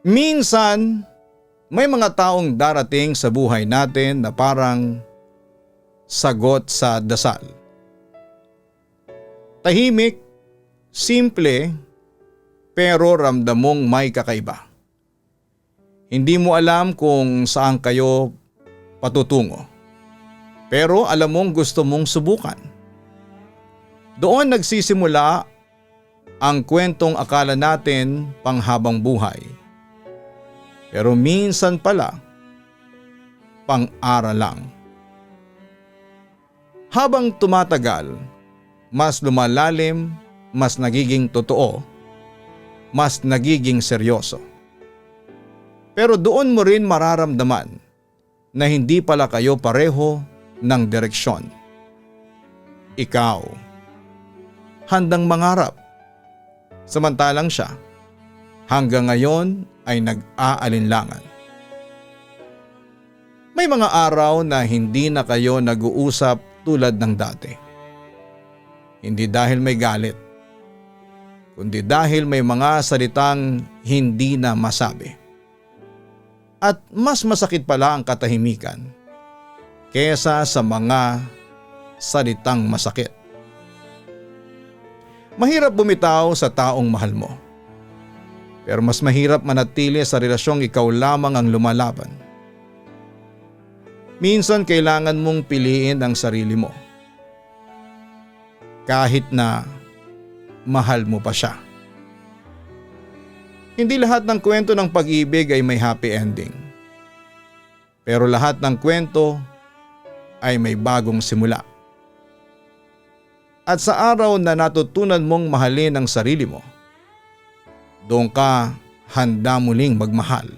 Minsan, may mga taong darating sa buhay natin na parang sagot sa dasal. Tahimik, simple, pero ramdam mong may kakaiba. Hindi mo alam kung saan kayo patutungo, pero alam mong gusto mong subukan. Doon nagsisimula ang kwentong akala natin panghabang buhay. Pero minsan pala, pang-aral lang. Habang tumatagal, mas lumalalim, mas nagiging totoo, mas nagiging seryoso. Pero doon mo rin mararamdaman na hindi pala kayo pareho ng direksyon. Ikaw, handang mangarap. Samantalang siya, hanggang ngayon ay nag-aalinlangan. May mga araw na hindi na kayo nag-uusap tulad ng dati. Hindi dahil may galit, kundi dahil may mga salitang hindi na masabi. At mas masakit pala ang katahimikan kesa sa mga salitang masakit. Mahirap bumitaw sa taong mahal mo. Pero mas mahirap manatili sa relasyong ikaw lamang ang lumalaban. Minsan kailangan mong piliin ang sarili mo. Kahit na mahal mo pa siya. Hindi lahat ng kwento ng pag-ibig ay may happy ending. Pero lahat ng kwento ay may bagong simula. At sa araw na natutunan mong mahalin ang sarili mo, doon ka handa muling magmahal.